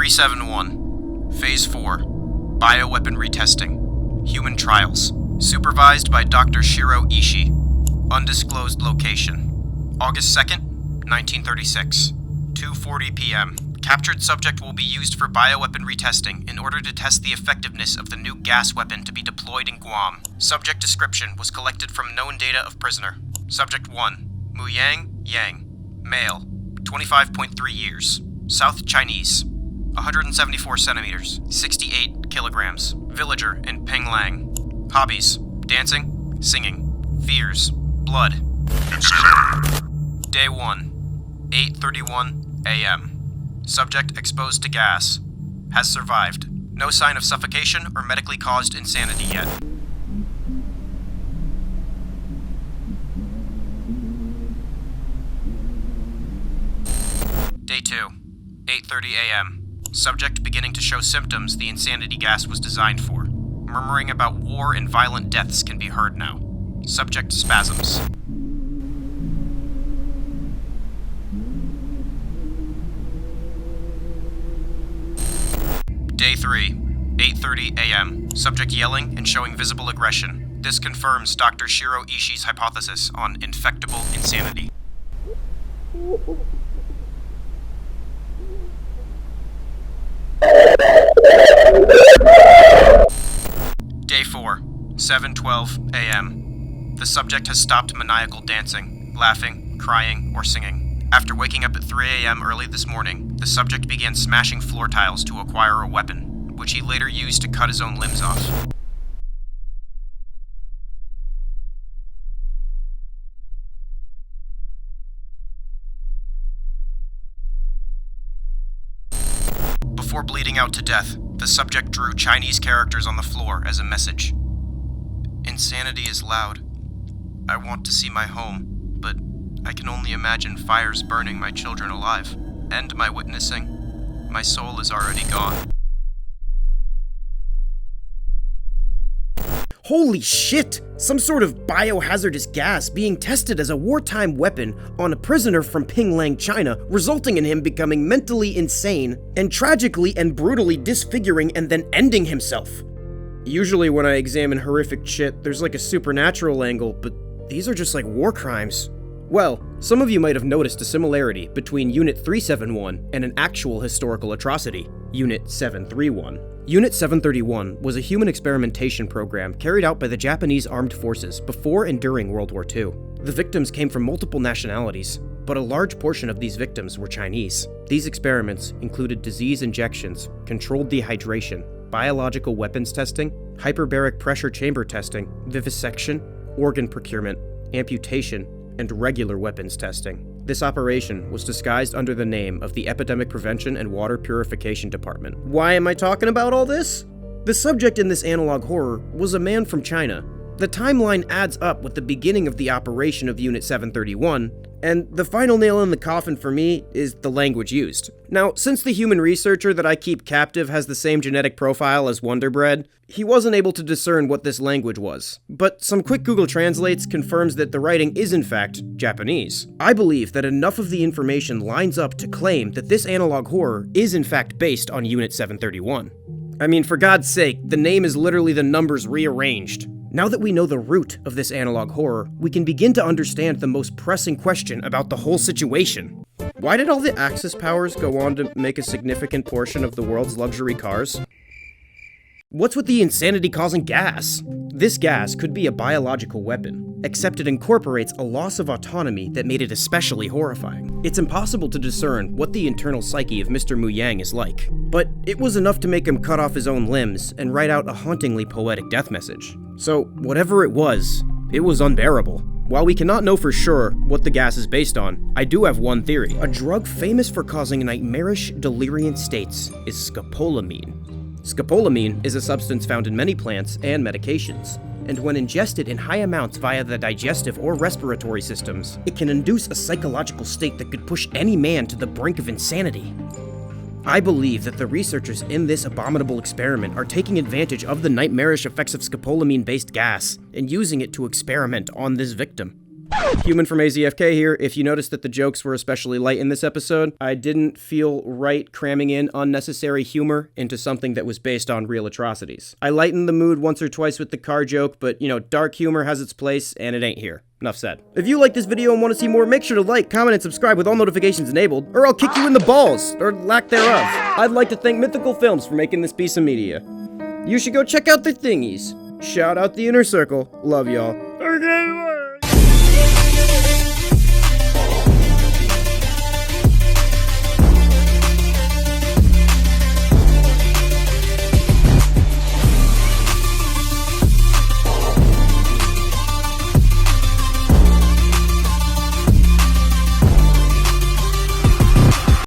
371. Phase 4. Bioweaponry testing. Human trials. Supervised by Dr. Shiro Ishii. Undisclosed location. August 2nd, 1936. 2:40 p.m. Captured subject will be used for bioweaponry testing in order to test the effectiveness of the new gas weapon to be deployed in Guam. Subject description was collected from known data of prisoner. Subject 1. Myuu Yang. Male. 25.3 years. South Chinese. 174 centimeters. 68 kilograms. Villager in Pinglang. Hobbies. Dancing. Singing. Fears. Blood. Day 1. 8:31 a.m. Subject exposed to gas. Has survived. No sign of suffocation or medically caused insanity yet. Day 2. 8:30 a.m. Subject beginning to show symptoms the insanity gas was designed for. Murmuring about war and violent deaths can be heard now. Subject spasms. Day 3, 8:30 a.m. Subject yelling and showing visible aggression. This confirms Dr. Shiro Ishii's hypothesis on infectable insanity. Day 4, 7:12 a.m. The subject has stopped maniacal dancing, laughing, crying, or singing. After waking up at 3 a.m. early this morning, the subject began smashing floor tiles to acquire a weapon, which he later used to cut his own limbs off. Before bleeding out to death, the subject drew Chinese characters on the floor as a message. Insanity is loud. I want to see my home, but I can only imagine fires burning my children alive. End my witnessing. My soul is already gone. Holy shit! Some sort of biohazardous gas being tested as a wartime weapon on a prisoner from Pinglang, China, resulting in him becoming mentally insane and tragically and brutally disfiguring and then ending himself. Usually when I examine horrific shit, there's like a supernatural angle, but these are just like war crimes. Well, some of you might have noticed a similarity between Unit 371 and an actual historical atrocity, Unit 731. Unit 731 was a human experimentation program carried out by the Japanese armed forces before and during World War II. The victims came from multiple nationalities, but a large portion of these victims were Chinese. These experiments included disease injections, controlled dehydration, biological weapons testing, hyperbaric pressure chamber testing, vivisection, organ procurement, amputation, and regular weapons testing. This operation was disguised under the name of the Epidemic Prevention and Water Purification Department. Why am I talking about all this? The subject in this analog horror was a man from China. The timeline adds up with the beginning of the operation of Unit 731, and the final nail in the coffin for me is the language used. Now, since the human researcher that I keep captive has the same genetic profile as Wonder Bread, he wasn't able to discern what this language was. But some quick Google Translates confirms that the writing is in fact Japanese. I believe that enough of the information lines up to claim that this analog horror is in fact based on Unit 731. I mean, for God's sake, the name is literally the numbers rearranged. Now that we know the root of this analog horror, we can begin to understand the most pressing question about the whole situation. Why did all the Axis powers go on to make a significant portion of the world's luxury cars? What's with the insanity-causing gas? This gas could be a biological weapon, except it incorporates a loss of autonomy that made it especially horrifying. It's impossible to discern what the internal psyche of Mr. Myuu is like, but it was enough to make him cut off his own limbs and write out a hauntingly poetic death message. So, whatever it was unbearable. While we cannot know for sure what the gas is based on, I do have one theory. A drug famous for causing nightmarish, deliriant states is scopolamine. Scopolamine is a substance found in many plants and medications, and when ingested in high amounts via the digestive or respiratory systems, it can induce a psychological state that could push any man to the brink of insanity. I believe that the researchers in this abominable experiment are taking advantage of the nightmarish effects of scopolamine-based gas and using it to experiment on this victim. Human from AzFk here. If you noticed that the jokes were especially light in this episode, I didn't feel right cramming in unnecessary humor into something that was based on real atrocities. I lightened the mood once or twice with the car joke, but, you know, dark humor has its place, and it ain't here. Enough said. If you like this video and want to see more, make sure to like, comment, and subscribe with all notifications enabled, or I'll kick you in the balls, or lack thereof. I'd like to thank Mythical Films for making this piece of media. You should go check out their thingies. Shout out the Inner Circle. Love y'all.